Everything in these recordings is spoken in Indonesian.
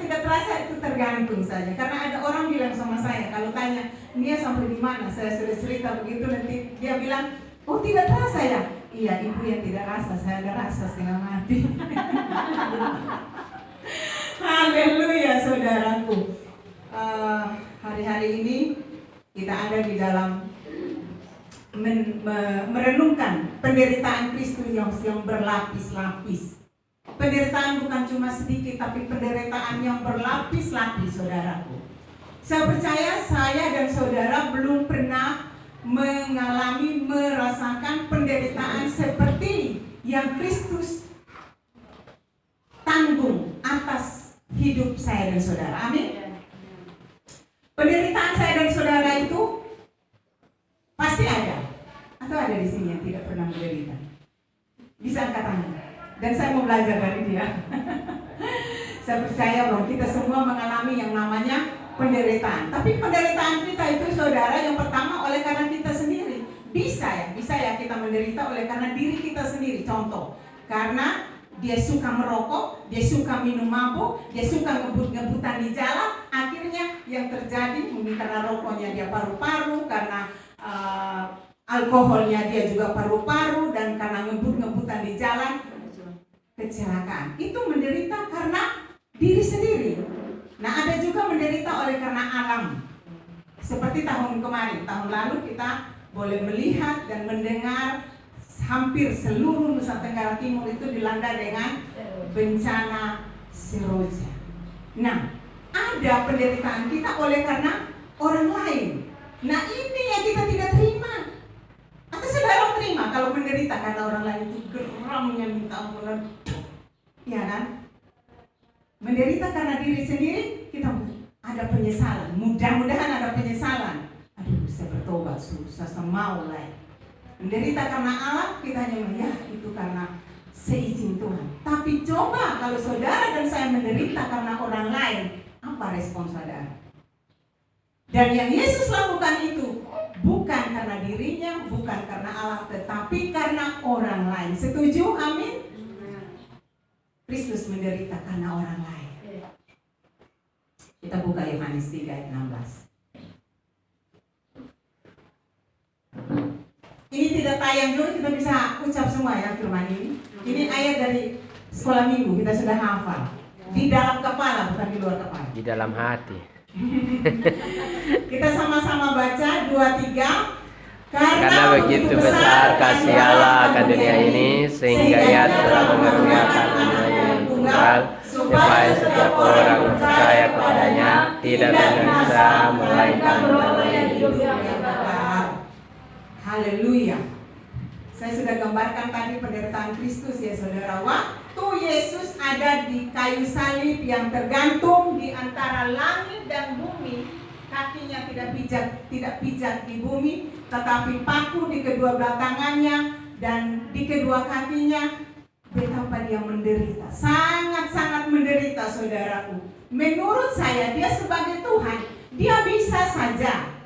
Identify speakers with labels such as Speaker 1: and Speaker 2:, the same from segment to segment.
Speaker 1: tidak terasa itu tergantung saja. Karena ada orang bilang sama saya, kalau tanya, Nia sampai di mana? Saya sudah cerita begitu, nanti dia bilang, oh tidak terasa ya? Iya, ibu yang tidak rasa, saya ada rasa setengah mati. Haleluya saudaraku. Hari-hari ini kita ada di dalam merenungkan penderitaan Kristus yang berlapis-lapis. Penderitaan bukan cuma sedikit, tapi penderitaan yang berlapis-lapis, saudaraku. Saya percaya saya dan saudara belum pernah merasakan penderitaan seperti yang Kristus tanggung atas hidup saya dan saudara. Amin. Penderitaan saya dan saudara itu pasti ada. Atau ada di sini yang tidak pernah menderita? Bisa angkat tangan. Dan saya mau belajar dari dia. Saya percaya bahwa kita semua mengalami yang namanya penderitaan. Tapi penderitaan kita itu, saudara, yang pertama oleh karena kita sendiri. Bisa ya kita menderita oleh karena diri kita sendiri. Contoh, karena dia suka merokok, dia suka minum mabuk, dia suka ngebut-ngebutan di jalan. Akhirnya yang terjadi mungkin karena rokoknya dia paru-paru, karena alkoholnya dia juga paru-paru, dan karena ngebut-ngebutan di jalan, kecelakaan. Itu menderita karena diri sendiri. Nah, ada juga menderita oleh karena alam. Seperti tahun kemarin, tahun lalu kita boleh melihat dan mendengar hampir seluruh Nusa Tenggara Timur itu dilanda dengan bencana seroja. Nah, ada penderitaan kita oleh karena orang lain. Nah, ini yang kita tidak terima. Atau saudara terima kalau menderita karena orang lain itu geramnya minta ampunan. Ya kan? Menderita karena diri sendiri, kita ada penyesalan. Mudah-mudahan ada penyesalan. Aduh, saya bertobat, susah semau lah. Menderita karena alam, kita hanya ya itu karena seizin Tuhan. Tapi coba kalau saudara dan saya menderita karena orang lain, apa respon saudara? Dan yang Yesus lakukan itu bukan karena dirinya, bukan karena alam, tetapi karena orang lain. Setuju? Amin? Kristus menderita karena orang lain. Kita buka Yohanes 3 ayat 16. Ini tidak tayang juga, kita bisa ucap semua ya firman ini. Ini ayat dari sekolah minggu, kita sudah hafal. Di dalam kepala, bukan di luar kepala.
Speaker 2: Di dalam hati.
Speaker 1: Kita sama-sama baca 2-3.
Speaker 2: Karena begitu besar kasih Allah akan dunia ini, sehingga Ia telah mengaruniakan anaknya yang tunggal, supaya setiap orang percaya kepadanya tidak binasa melainkan beroleh hidup yang kekal.
Speaker 1: Haleluya. Saya sudah gambarkan tadi penderitaan Kristus ya saudara. Waktu Yesus ada di kayu salib yang tergantung di antara langit dan bumi, kakinya tidak pijak di bumi, tetapi paku di kedua belah tangannya dan di kedua kakinya. Betapa dia menderita, sangat-sangat menderita saudaraku. Menurut saya dia sebagai Tuhan, dia bisa saja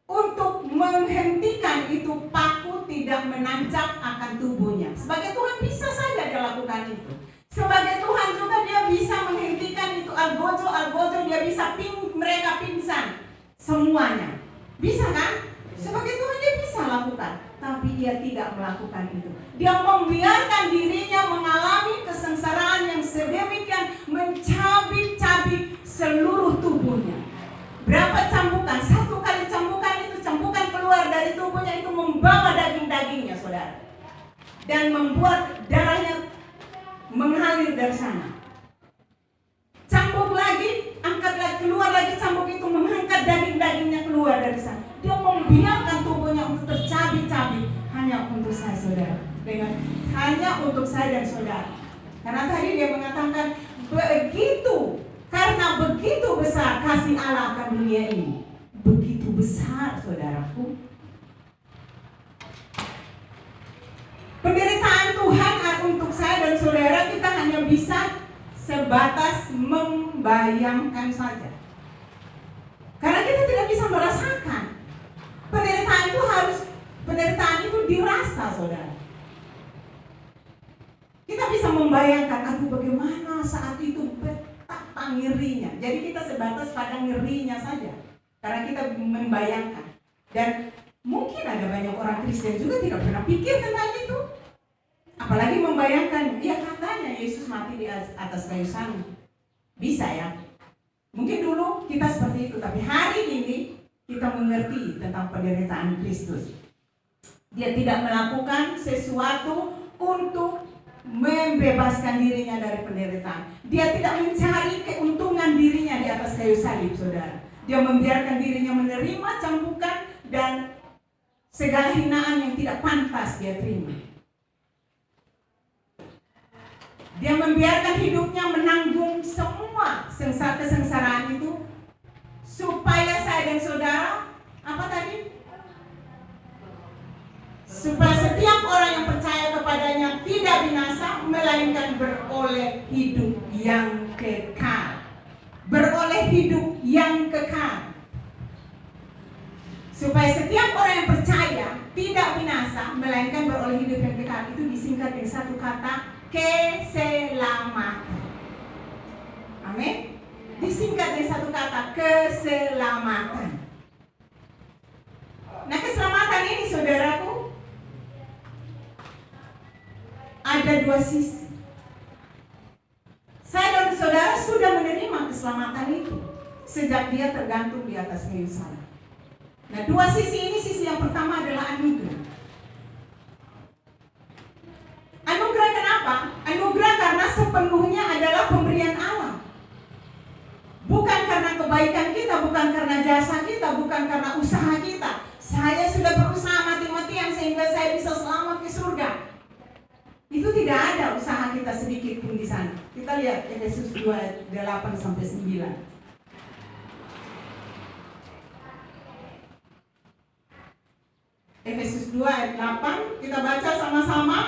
Speaker 1: untuk menghentikan itu paku tidak menancap akan tubuhnya. Sebagai Tuhan bisa saja dia lakukan itu. Sebagai Tuhan juga dia bisa menghentikan itu algojo, dia bisa mereka pingsan semuanya. Bisa kan? Sebagai Tuhan dia bisa lakukan, tapi dia tidak melakukan itu. Dia membiarkan dirinya mengalami kesengsaraan yang sedemikian, mencabik-cabik seluruh tubuhnya. Berapa cambukan? 1 kali cambukan itu, cambukan keluar dari tubuhnya itu membawa daging-dagingnya saudara, dan membuat darahnya mengalir dari sana. Cambuk lagi, angkat lagi, keluar lagi cambuk itu, mengangkat daging-dagingnya keluar dari sana. Dia membiarkan tubuhnya untuk tercabik-cabik hanya untuk saya saudara, hanya untuk saya dan saudara. Karena tadi dia mengatakan karena begitu besar kasih Allah akan dunia ini. Begitu besar saudaraku. Penderitaan Tuhan untuk saya dan saudara, kita hanya bisa sebatas membayangkan saja. Karena kita tidak bisa merasakan. Penderitaan itu dirasa saudara. Kita bisa membayangkan, aduh bagaimana saat itu betapa ngerinya. Jadi kita sebatas pada ngerinya saja, karena kita membayangkan. Dan mungkin ada banyak orang Kristen juga tidak pernah pikir tentang itu, apalagi membayangkan, ya katanya Yesus mati di atas kayu salib. Bisa ya, mungkin dulu kita seperti itu, tapi hari ini kita mengerti tentang penderitaan Kristus. Dia tidak melakukan sesuatu untuk membebaskan dirinya dari penderitaan. Dia tidak mencari keuntungan dirinya di atas kayu salib, saudara. Dia membiarkan dirinya menerima cambukan dan segala hinaan yang tidak pantas dia terima. Dia membiarkan hidupnya menanggung semua kesengsaraan itu, supaya saya dan saudara, apa tadi? Supaya setiap orang yang percaya kepadanya tidak binasa, melainkan beroleh hidup yang kekal. Beroleh hidup yang kekal. Supaya setiap orang yang percaya tidak binasa, melainkan beroleh hidup yang kekal. Itu disingkat dengan satu kata, keselamatan. Amin. Disingkat dengan satu kata, keselamatan. Nah, keselamatan ini, saudaraku, ada dua sisi. Saya dan saudara sudah menerima keselamatan itu sejak dia tergantung di atas kayu salib. Nah, dua sisi ini, sisi yang pertama adalah anugerah. Anugerah kenapa? Anugerah karena sepenuhnya adalah pemberian Allah. Bukan karena kebaikan kita, bukan karena jasa kita, bukan karena usaha kita. Saya sudah berusaha mati-matian sehingga saya bisa selamat ke surga. Itu tidak ada usaha kita sedikit pun di sana. Kita lihat Efesus 2 8 sampai 9. Efesus 2 ayat 8, kita baca sama-sama.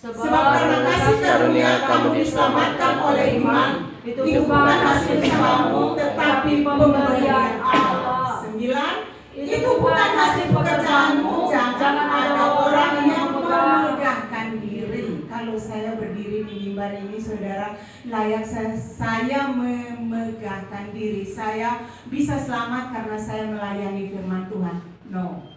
Speaker 1: Sebab karena kasih karunia kamu diselamatkan oleh iman. Itu bukan hasil usahamu, tetapi pemberian Allah. 9, itu bukan hasil pekerjaanmu. Jangan ada orang yang memegahkan diri. Kalau saya berdiri di mimbar ini, saudara, layak saya memegahkan diri. Saya bisa selamat karena saya melayani firman Tuhan. No.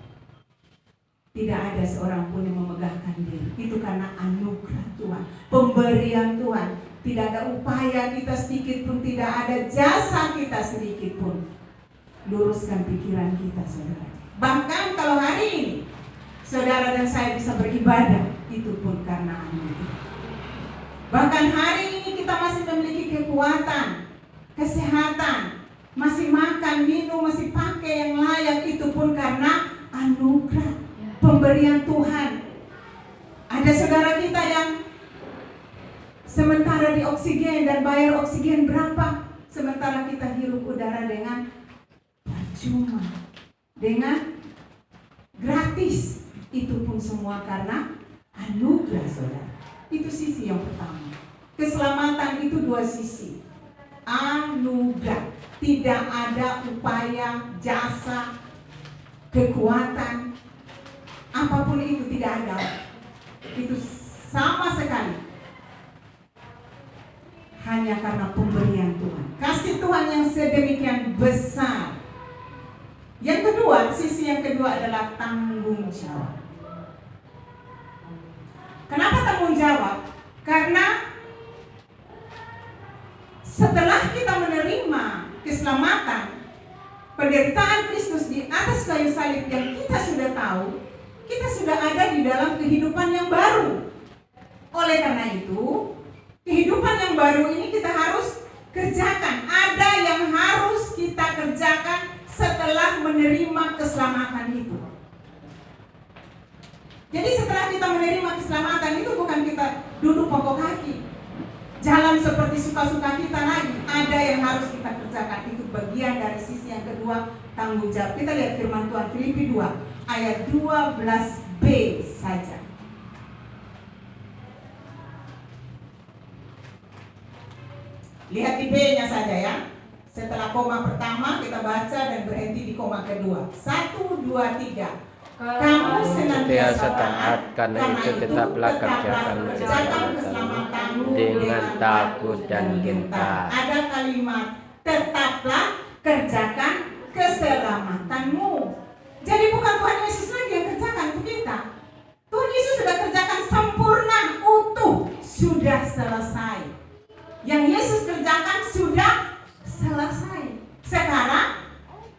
Speaker 1: Tidak ada seorang pun yang memegahkan diri. Itu karena anugerah Tuhan, pemberian Tuhan. Tidak ada upaya kita sedikit pun, tidak ada jasa kita sedikit pun. Luruskan pikiran kita, saudara. Bahkan kalau hari ini saudara dan saya bisa beribadah, itu pun karena anugerah. Bahkan hari ini kita masih memiliki kekuatan, kesehatan, masih makan, minum, masih pakai yang layak, itu pun karena anugerah, pemberian Tuhan. Ada saudara kita yang sementara di oksigen dan bayar oksigen berapa, sementara kita hirup udara dengan percuma, dengan gratis. Itu pun semua karena anugerah, saudara. Itu sisi yang pertama. Keselamatan itu dua sisi. Anugerah. Tidak ada upaya, jasa, kekuatan, apapun itu tidak ada. Itu sama sekali hanya karena pemberian Tuhan. Kasih Tuhan yang sedemikian besar. Yang kedua, sisi yang kedua adalah tanggung jawab. Kenapa tanggung jawab? Karena setelah kita menerima keselamatan, penderitaan Kristus di atas kayu salib yang kita sudah tahu, kita sudah ada di dalam kehidupan yang baru. Oleh karena itu, kehidupan yang baru ini kita harus kerjakan. Ada yang harus kita kerjakan setelah menerima keselamatan itu. Jadi setelah kita menerima keselamatan itu, bukan kita duduk pokok kaki, jalan seperti suka-suka kita lagi. Ada yang harus kita kerjakan. Itu bagian dari sisi yang kedua, tanggung jawab. Kita lihat firman Tuhan Filipi 2 ayat 12b saja. Lihat di B-nya saja ya. Setelah koma pertama kita baca dan berhenti di koma kedua. 1, 2, 3. Kamu senantiasa taat,
Speaker 2: karena itu tetaplah kerjakan
Speaker 1: keselamatan
Speaker 2: dengan takut dan gentar.
Speaker 1: Ada kalimat, tetaplah kerjakan keselamatanmu. Jadi bukan Tuhan Yesus lagi yang kerjakan untuk kita. Tuhan Yesus sudah kerjakan sempurna, utuh, sudah selesai. Yang Yesus kerjakan sudah selesai. Sekarang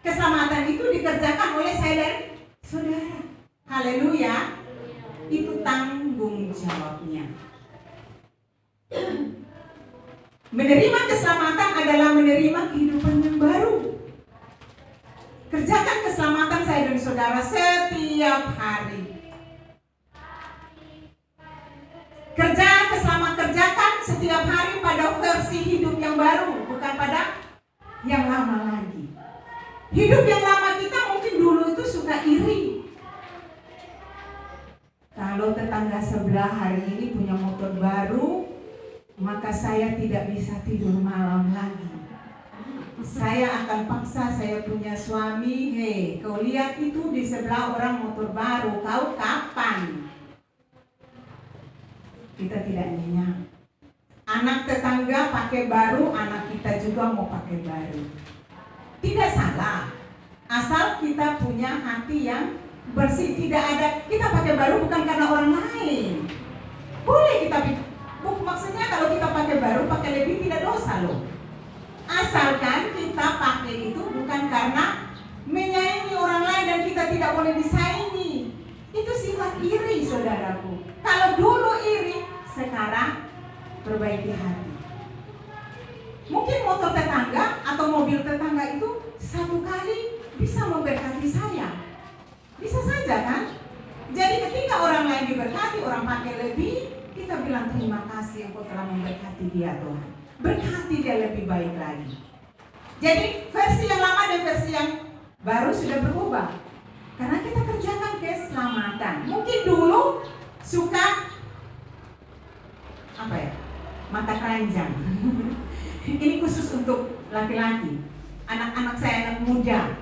Speaker 1: keselamatan itu dikerjakan oleh saya dan saudara. Haleluya. Itu tanggung jawabnya. Menerima keselamatan adalah menerima kehidupan yang baru. Kerjakan keselamatan saya dan saudara setiap hari. Kerjakan setiap hari pada versi hidup yang baru, bukan pada yang lama lagi. Hidup yang lama kita mungkin dulu itu suka iri. Kalau tetangga sebelah hari ini punya motor baru, maka saya tidak bisa tidur malam lagi. Saya akan paksa saya punya suami, hei, kau lihat itu di sebelah orang motor baru, kau kapan? Kita tidak nyenyak. Anak tetangga pakai baru, anak kita juga mau pakai baru. Tidak salah, asal kita punya hati yang bersih. Tidak ada, kita pakai baru bukan karena orang lain. Boleh kita, maksudnya kalau kita pakai baru, pakai lebih tidak dosa loh. Asalkan kita pakai itu bukan karena menyaingi orang lain dan kita tidak boleh disaingi. Itu sifat iri, saudaraku. Kalau dulu iri, sekarang perbaiki hati. Mungkin motor tetangga atau mobil tetangga itu satu kali bisa memberkati saya. Bisa saja kan? Jadi ketika orang lain diberkati, orang pakai lebih, kita bilang terima kasih Engkau telah memberkati dia Tuhan. Berkati dia lebih baik lagi. Jadi versi yang lama dan versi yang baru sudah berubah. Karena kita kerjakan keselamatan. Mungkin dulu suka mata keranjang. Ini khusus untuk laki-laki. Anak-anak saya, anak muda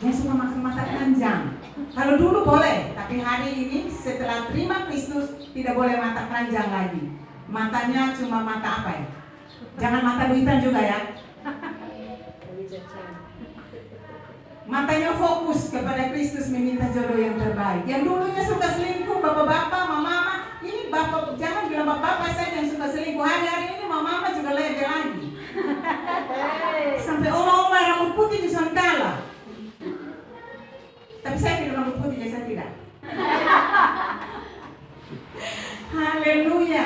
Speaker 1: yang suka makan mata keranjang. Kalau dulu boleh, tapi hari ini setelah terima Kristus tidak boleh mata keranjang lagi. Matanya cuma mata apa ya? Jangan mata duitan juga ya. Matanya fokus kepada Kristus, meminta jodoh yang terbaik. Yang dulunya suka selingkuh, bapak-bapak, mama-mama, ini bapak, jangan bilang bapak-bapak saya yang suka selingkuh. Hari-hari ini mama-mama juga lede lagi. Sampai oma-oma rambut putih di kalah. Tapi saya tidak rambut putih, saya tidak. Haleluya.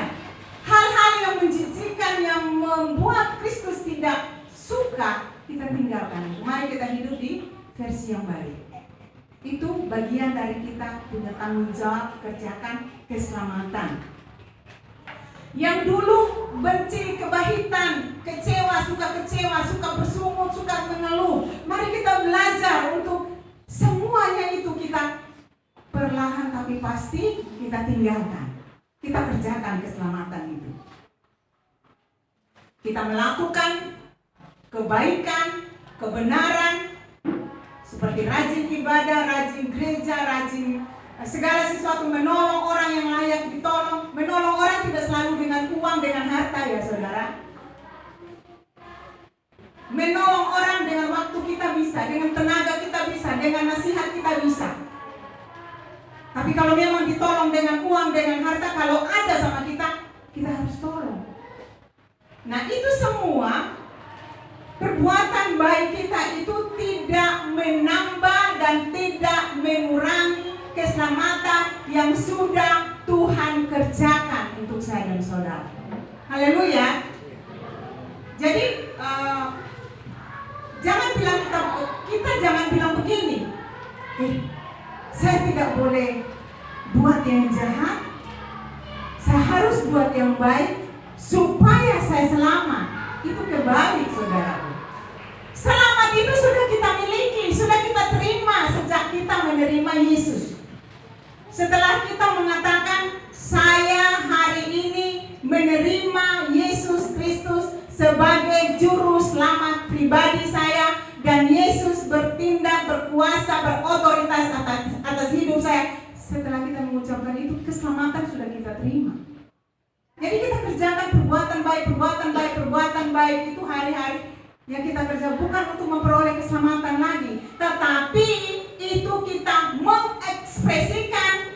Speaker 1: Hal-hal yang menjijikkan, yang membuat Kristus tidak suka, kita tinggalkan. Mari kita hidup di versi yang baik. Itu bagian dari kita punya tanggung jawab kerjakan keselamatan. Yang dulu benci, kebahitan, kecewa, suka bersungut, suka mengeluh. Mari kita belajar untuk semuanya itu kita perlahan tapi pasti kita tinggalkan. Kita kerjakan keselamatan itu. Kita melakukan kebaikan, kebenaran, seperti rajin ibadah, rajin gereja, rajin segala sesuatu, menolong orang yang layak ditolong. Menolong orang tidak selalu dengan uang, dengan harta ya saudara. Menolong orang dengan waktu kita bisa, dengan tenaga kita bisa, dengan nasihat kita bisa. Tapi kalau memang ditolong dengan uang, dengan harta, kalau ada sama kita, kita harus tolong. Nah itu semua perbuatan baik kita itu tidak menambah dan tidak mengurangi keselamatan yang sudah Tuhan kerjakan untuk saya dan saudara. Haleluya. Jadi jangan bilang kita jangan bilang begini. Saya tidak boleh buat yang jahat. Saya harus buat yang baik supaya saya selamat. Itu kebalik saudara. Selamat itu sudah kita miliki, sudah kita terima sejak kita menerima Yesus. Setelah kita mengatakan saya hari ini menerima Yesus Kristus sebagai juru selamat pribadi saya, dan Yesus bertindak, berkuasa, berotoritas atas hidup saya. Setelah kita mengucapkan itu, keselamatan sudah kita terima. Jadi kita kerjakan Yang kita kerja bukan untuk memperoleh keselamatan lagi, tetapi itu kita mengekspresikan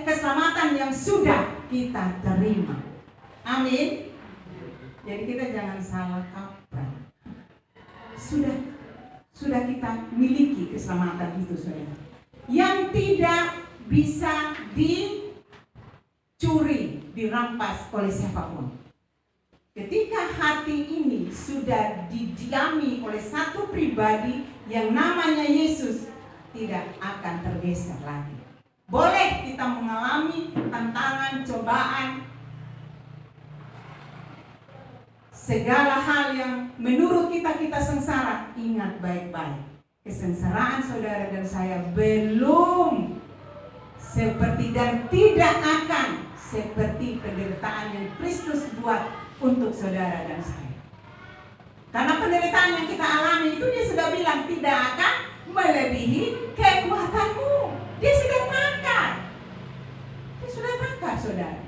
Speaker 1: keselamatan yang sudah kita terima. Amin. Jadi kita jangan salah kaprah. Sudah kita miliki keselamatan itu, saudara, yang tidak bisa dicuri, dirampas oleh siapapun. Ketika hati ini sudah didiami oleh satu pribadi yang namanya Yesus, tidak akan tergeser lagi. Boleh kita mengalami tantangan, cobaan, segala hal yang menurut kita sengsara. Ingat baik-baik, kesengsaraan saudara dan saya belum seperti dan tidak akan seperti penderitaan yang Kristus buat untuk saudara dan saya. Karena penderitaan yang kita alami itu dia sudah bilang tidak akan melebihi kekuatanmu. Dia sudah tangkap. Saudara.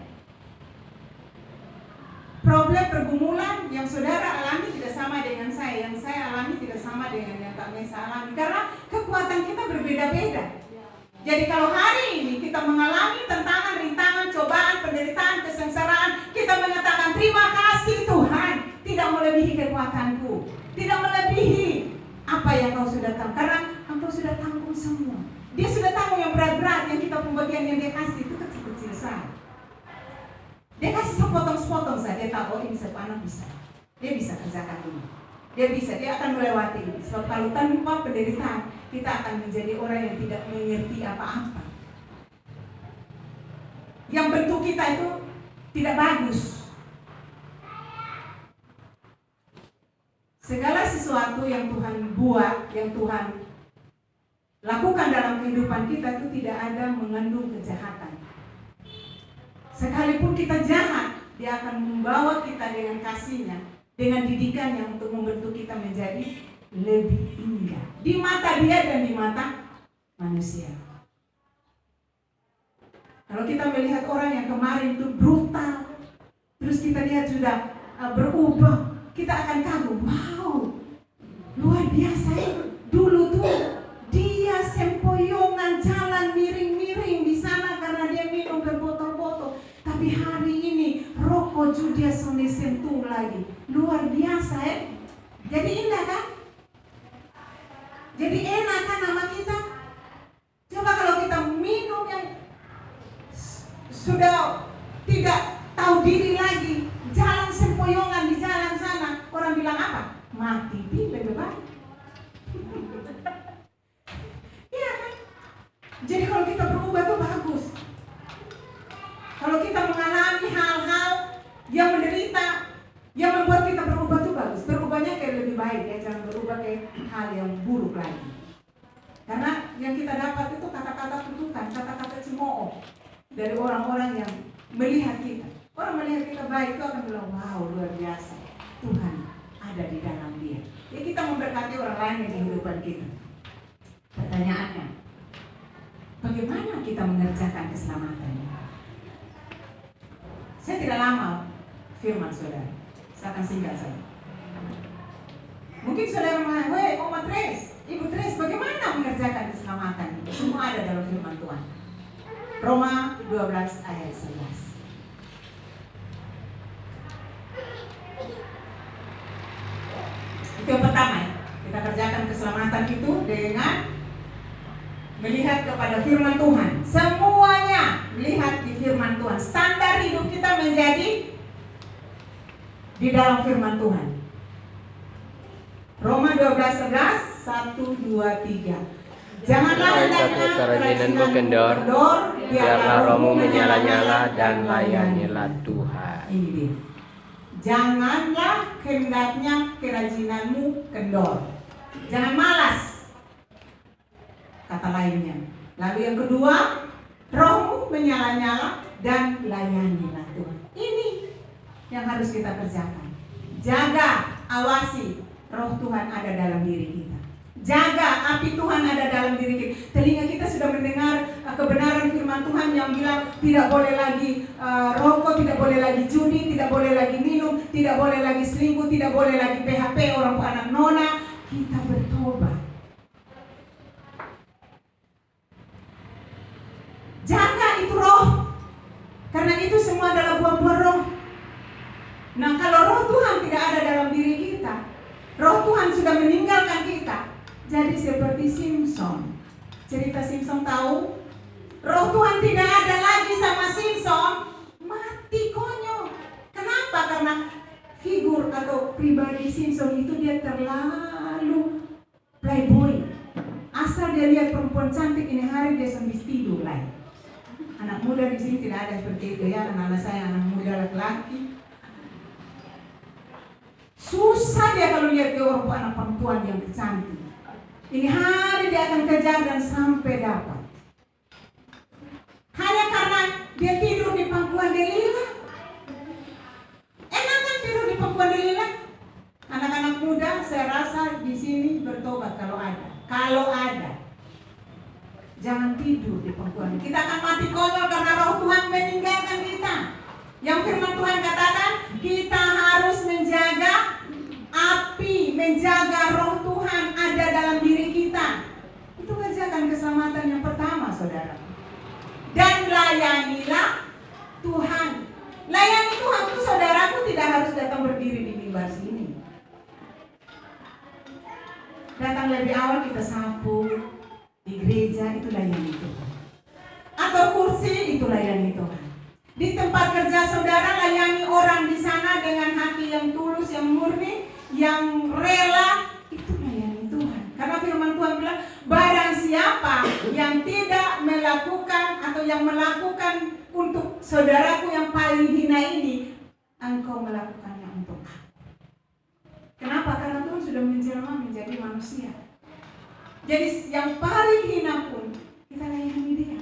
Speaker 1: Problem pergumulan yang saudara alami tidak sama dengan saya. Yang saya alami tidak sama dengan yang Kak Mesa alami. Karena kekuatan kita berbeda-beda. Jadi kalau hari ini kita mengalami tantangan, rintangan, cobaan, penderitaan, kesengsaraan, kita mengatakan terima kasih Tuhan, tidak melebihi kekuatanku, tidak melebihi apa yang kau sudah tanggung, karena engkau sudah tanggung semua. Dia sudah tanggung yang berat-berat, yang kita pembagian yang dia kasih itu kecil-kecil saja. Dia kasih sepotong-sepotong saja, dia tahu ini satu anak bisa, dia bisa kerjakan ini. Dia akan melewati ini. Sebab kalau tanpa penderitaan, kita akan menjadi orang yang tidak mengerti apa-apa. Yang bentuk kita itu tidak bagus. Segala sesuatu yang Tuhan buat, yang Tuhan lakukan dalam kehidupan kita itu tidak ada mengandung kejahatan. Sekalipun kita jahat, dia akan membawa kita dengan kasih-Nya, dengan didikannya untuk membentuk kita menjadi lebih indah di mata dia dan di mata manusia. Kalau kita melihat orang yang kemarin itu brutal, terus kita lihat sudah berubah, kita akan kagum, wow, luar biasa ya. Dulu tuh dia sempoyongan jalan miring-miring di sana karena dia minum berbotol-botol. Tapi hari ini rokok juga dia sentuh lagi. Luar biasa ya. Jadi indah kan? Jadi enak kan nama kita? Coba kalau kita minum yang sudah tidak tahu diri lagi, jalan sempoyongan di jalan sana, orang bilang apa? Mati lebih baik. Iya kan? Jadi kalau kita berubah itu bagus. Kalau kita mengalami hal-hal yang menderita, yang membuat kita berubah itu bagus. Berubahnya kayak lebih baik ya, jangan berubah kayak hal yang buruk lagi. Karena yang kita dapat itu kata-kata kutukan, kata-kata cemooh dari orang-orang yang melihat kita. Orang melihat kita baik itu akan bilang, wow, luar biasa, Tuhan ada di dalam dia. Ya kita memberkati orang lain yang di kehidupan kita. Pertanyaannya, bagaimana kita mengerjakan keselamatannya? Saya tidak lama firman saudara, saya akan singkat saja. Mungkin saudara mengatakan, weh, Oma Tres, Ibu Tres, bagaimana mengerjakan keselamatan? Semua ada dalam firman Tuhan. Roma 12 ayat 11. Itu yang pertama ya. Kita kerjakan keselamatan itu dengan melihat kepada firman Tuhan. Semuanya melihat di firman Tuhan. Standar hidup kita menjadi di dalam firman Tuhan. Roma 12:11, 1, 2, 3. Janganlah hendaknya
Speaker 2: kerajinanmu kendor, biarlah rohmu menyala-nyala dan layanilah Tuhan.
Speaker 1: Ini dia. Janganlah hendaknya kerajinanmu kendor. Jangan malas. Kata lainnya. Lalu yang kedua, rohmu menyala-nyala dan layanilah Tuhan. Ini yang harus kita kerjakan. Jaga, awasi roh Tuhan ada dalam diri kita. Jaga api Tuhan ada dalam diri kita. Telinga kita sudah mendengar kebenaran firman Tuhan yang bilang tidak boleh lagi rokok, tidak boleh lagi judi, tidak boleh lagi minum, tidak boleh lagi selingkuh, tidak boleh lagi PHP orang anak nona. Kita bertobat. Jaga itu roh. Karena itu semua adalah buah-buah roh. Nah, kalau roh Tuhan tidak ada dalam diri kita, roh Tuhan sudah meninggalkan kita. Jadi seperti Simpson. Cerita Simpson tahu? Roh Tuhan tidak ada lagi sama Simpson. Mati konyol. Kenapa? Karena figur atau pribadi Simpson itu dia terlalu playboy. Asal dia lihat perempuan cantik ini hari dia sambil tidur lagi. Anak muda di sini tidak ada seperti itu ya. Anak-anak saya anak muda laki-laki. Susah dia kalau lihat dia anak perempuan yang cantik. Ini hari dia akan kejar dan sampai dapat. Hanya karena dia tidur di pangkuan Delila. Enak kan tidur di pangkuan Delila? Anak-anak muda saya rasa di sini bertobat kalau ada. Kalau ada. Jangan tidur di pangkuan. Kita akan mati konyol karena roh Tuhan meninggalkan kita. Yang firman Tuhan katakan, kita harus menjaga api, menjaga roh Tuhan ada dalam diri kita. Itu kerjakan keselamatan yang pertama, saudara. Dan layanilah Tuhan. Layani Tuhan itu saudaraku tidak harus datang berdiri di mimbar sini. Datang lebih awal kita sapu di gereja, itu layani Tuhan. Atau kursi, itu layani Tuhan. Di tempat kerja saudara, layani orang di sana dengan hati yang tulus, yang murni, yang rela, itu layani Tuhan. Karena firman Tuhan bilang, barang siapa yang tidak melakukan atau yang melakukan untuk saudaraku yang paling hina ini, engkau melakukannya untuk aku. Kenapa? Karena Tuhan sudah menjelma menjadi manusia. Jadi yang paling hina pun kita layani dia.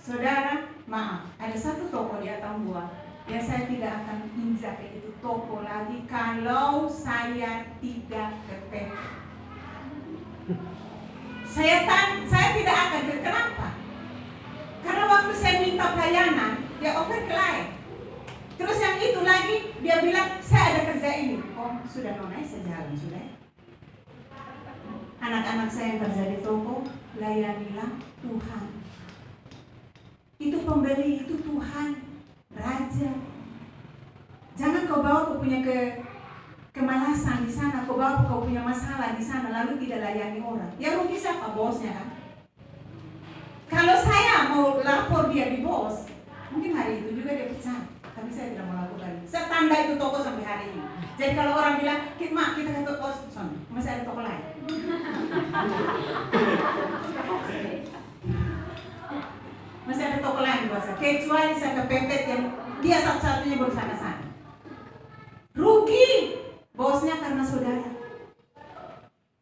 Speaker 1: Saudara, maaf, ada satu toko di Atambua yang saya tidak akan injak itu toko lagi kalau saya tidak ketemu. Saya tidak akan. Kenapa? Karena waktu saya minta pelayanan, dia offer klien. Terus yang itu lagi, dia bilang, saya ada kerja ini. Oh, sudah nona, saya jalan sudah. Anak-anak saya yang kerja di toko, layanilah Tuhan. Itu pembeli, itu Tuhan, Raja. Jangan kau bawa kau punya kemalasan di sana, kau bawa kau punya masalah di sana, lalu tidak layani orang. Ya rugi siapa? Bosnya kan? Kalau saya mau lapor dia di bos, mungkin hari itu juga dia pecat. Tapi saya tidak mau lakukan. Saya tanda itu toko sampai hari ini. Jadi kalau orang bilang, Mak, kita ke toko, masih ada toko lain. Masih ada toko lain buat saya. Kecuali saya kepepet yang dia satu-satunya baru sana-sana. Rugi bosnya karena saudara.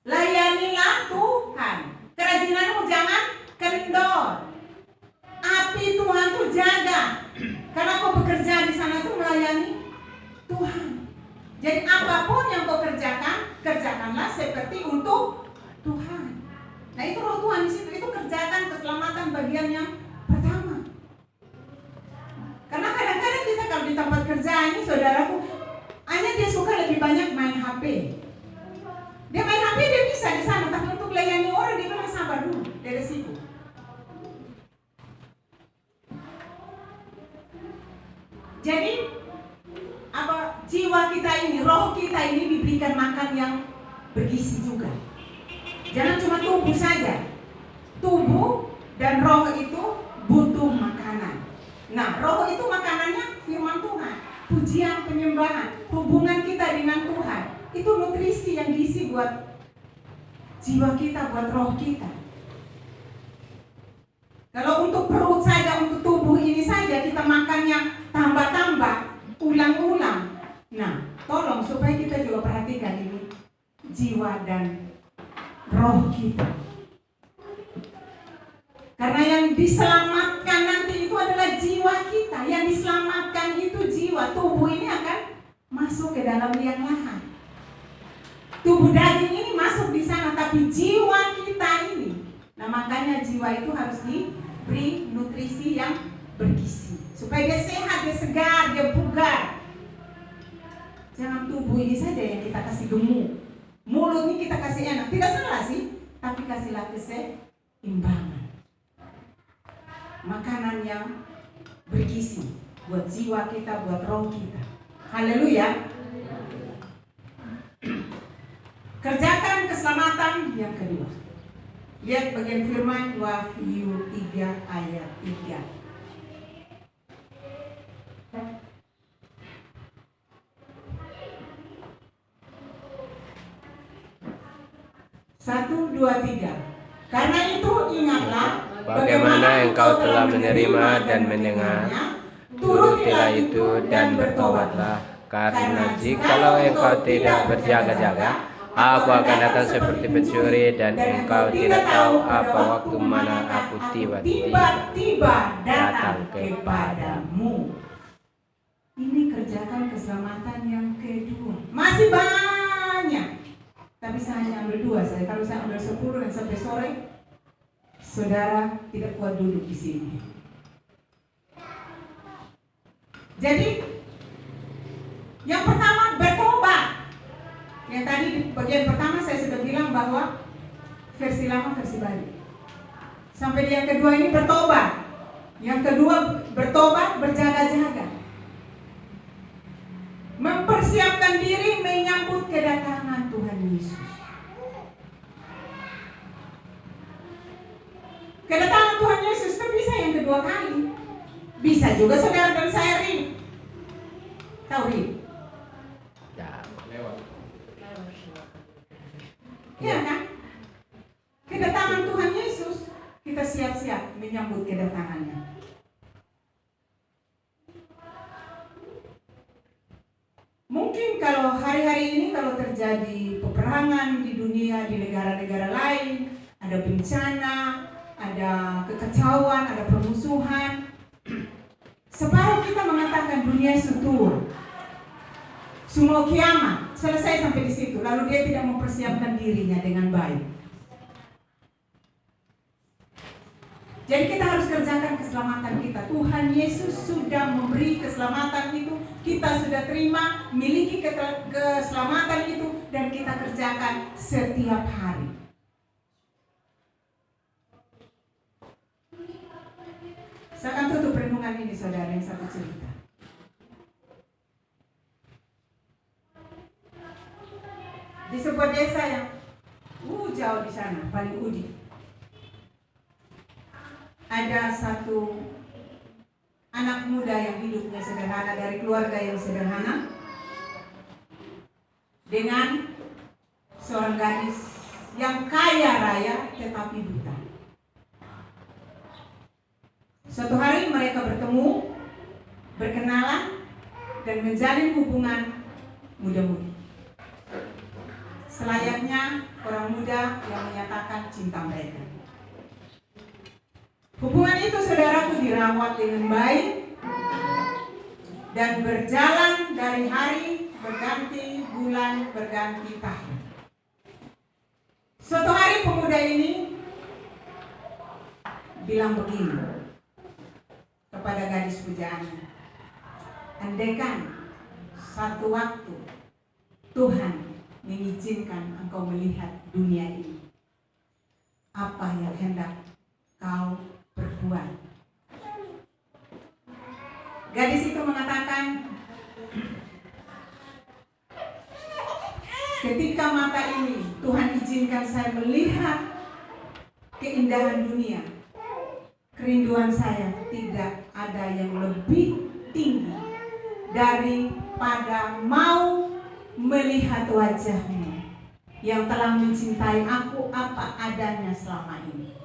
Speaker 1: Layanilah Tuhan. Kerajinanmu jangan kendor. Api Tuhan tuh jaga. Karena kau bekerja di sana tuh melayani Tuhan. Jadi apapun yang kau kerjakan, kerjakanlah seperti untuk Tuhan. Nah itu roh Tuhan di situ. Itu kerjakan keselamatan bagian yang pertama. Karena kadang-kadang kita kalau di tempat kerja ini saudaraku, hanya dia suka lebih banyak main HP. Dia main HP dia bisa di sana, tapi untuk layani orang dia bilang sabar dulu, dia ada sibuk. Jadi jiwa kita ini, roh kita ini diberikan makan yang bergizi juga. Jangan cuma tubuh saja. Tubuh dan roh itu butuh makanan. Nah, roh itu makanannya firman Tuhan, pujian, penyembahan, hubungan kita dengan Tuhan. Itu nutrisi yang gizi buat jiwa kita, buat roh kita. Kalau untuk perut saja, untuk tubuh ini saja kita makannya tambah-tambah, ulang-ulang. Nah, tolong supaya kita juga perhatikan ini jiwa dan roh kita. Karena yang diselamatkan nanti itu adalah jiwa kita. Yang diselamatkan itu jiwa. Tubuh ini akan masuk ke dalam liang lahat. Tubuh daging ini masuk di sana, tapi jiwa kita ini. Nah, makanya jiwa itu harus diberi nutrisi yang bergizi supaya dia sehat, dia segar, dia bugar. Jangan tubuh ini saja yang kita kasih gemuk, mulut ini kita kasih enak. Tidak salah sih, tapi kasihlah keseimbangan. Makanan yang bergizi buat jiwa kita, buat roh kita. Haleluya. Kerjakan keselamatan yang kedua. Lihat bagian firman Wahyu 3 ayat 3. Satu, dua, tiga. Karena itu ingatlah
Speaker 2: Bagaimana engkau telah menerima dan mendengar, turutilah itu dan bertobatlah. Karena jikalau engkau tidak berjaga-jaga, aku akan datang seperti pencuri, dan engkau tidak tahu apa waktu mana aku tiba-tiba datang kepadamu.
Speaker 1: Ini kerjakan keselamatan yang kedua. Masih banyak, tapi saya hanya ambil 2 saya. Kalau saya ambil 10 dan sampai sore, saudara tidak kuat duduk di sini. Jadi, yang pertama bertobat. Yang tadi di bagian pertama saya sudah bilang bahwa versi lama, versi baru. Sampai yang kedua ini bertobat. Yang kedua bertobat, berjaga-jaga. Mempersiapkan diri menyambut kedatangan Tuhan Yesus. Kedatangan Tuhan Yesus itu bisa yang kedua kali. Bisa juga saudara dan saya Rin. Tahu Rin? Iya kan? Kedatangan Tuhan Yesus, kita siap-siap menyambut kedatangannya. Mungkin kalau hari-hari ini kalau terjadi peperangan di dunia, di negara-negara lain, ada bencana, ada kekacauan, ada permusuhan, separuh kita mengatakan dunia sutur, semua kiamat, selesai sampai di situ. Lalu dia tidak mempersiapkan dirinya dengan baik. Jadi kita harus kerjakan keselamatan kita. Tuhan Yesus sudah memberi keselamatan itu, kita sudah terima, miliki keselamatan itu, dan kita kerjakan setiap hari. Saya akan tutup renungan ini saudara yang satu cerita. Di sebuah desa yang jauh di sana, paling ujung, ada satu anak muda yang hidupnya sederhana, dari keluarga yang sederhana, dengan seorang gadis yang kaya raya tetapi buta. Suatu hari mereka bertemu, berkenalan, dan menjalin hubungan muda-mudi. Selayaknya orang muda yang menyatakan cinta mereka. Hubungan itu saudaraku dirawat dengan baik dan berjalan dari hari berganti bulan, berganti tahun. Suatu hari pemuda ini bilang begini kepada gadis pujaannya, andaikan satu waktu Tuhan mengizinkan engkau melihat dunia ini, apa yang hendak kau berbuat? Gadis itu mengatakan, ketika mata ini Tuhan izinkan saya melihat keindahan dunia, kerinduan saya tidak ada yang lebih tinggi daripada mau melihat wajahmu yang telah mencintai aku apa adanya selama ini.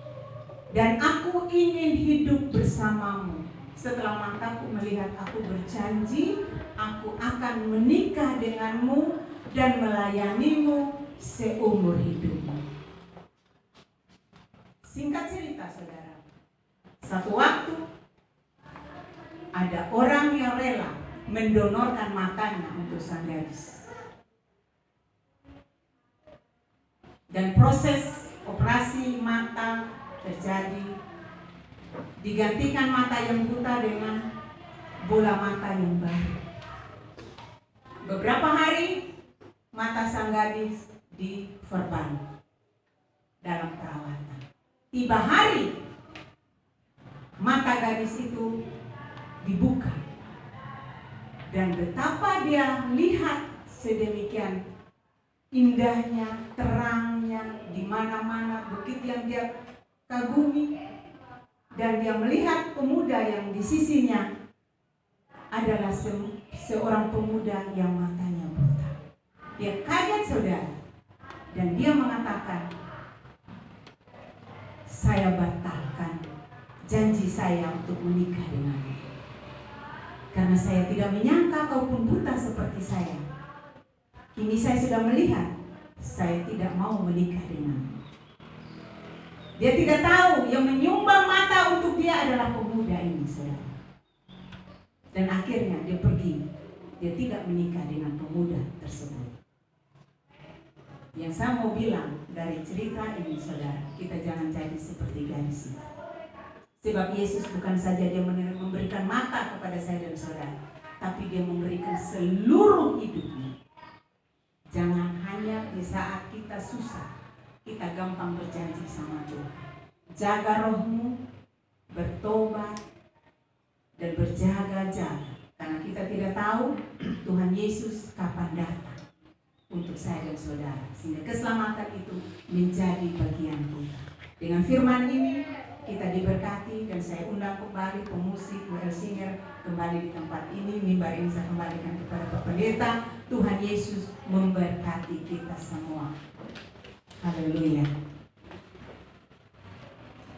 Speaker 1: Dan aku ingin hidup bersamamu. Setelah mataku melihat, aku berjanji aku akan menikah denganmu dan melayanimu seumur hidupmu. Singkat cerita saudara, satu waktu ada orang yang rela mendonorkan matanya untuk sang gadis. Dan proses operasi mata terjadi, digantikan mata yang buta dengan bola mata yang baru. Beberapa hari mata sang gadis diperban dalam perawatan. Tiba hari mata gadis itu dibuka, dan betapa dia lihat sedemikian indahnya, terangnya di mana-mana, begitu yang dia kagumi. Dan dia melihat pemuda yang di sisinya adalah seorang pemuda yang matanya buta. Dia kaget, saudara, dan dia mengatakan, saya batalkan janji saya untuk menikah denganmu, karena saya tidak menyangka kau pun buta seperti saya. Kini saya sudah melihat, saya tidak mau menikah denganmu. Dia tidak tahu yang menyumbang mata untuk dia adalah pemuda ini, saudara. Dan akhirnya dia pergi. Dia tidak menikah dengan pemuda tersebut. Yang saya mau bilang dari cerita ini, saudara, kita jangan jadi seperti gadis itu. Sebab Yesus bukan saja dia memberikan mata kepada saya dan saudara, tapi dia memberikan seluruh hidupnya. Jangan hanya di saat kita susah kita gampang berjanji sama Tuhan. Jaga rohmu, bertobat, dan berjaga-jaga. Karena kita tidak tahu Tuhan Yesus kapan datang untuk saya dan saudara. Sehingga keselamatan itu menjadi bagian kita. Dengan firman ini kita diberkati, dan saya undang kembali pemusik WL Singer kembali di tempat ini. Mimbar ini saya kembalikan kepada Pak Pendeta. Tuhan Yesus memberkati kita semua. Haleluya.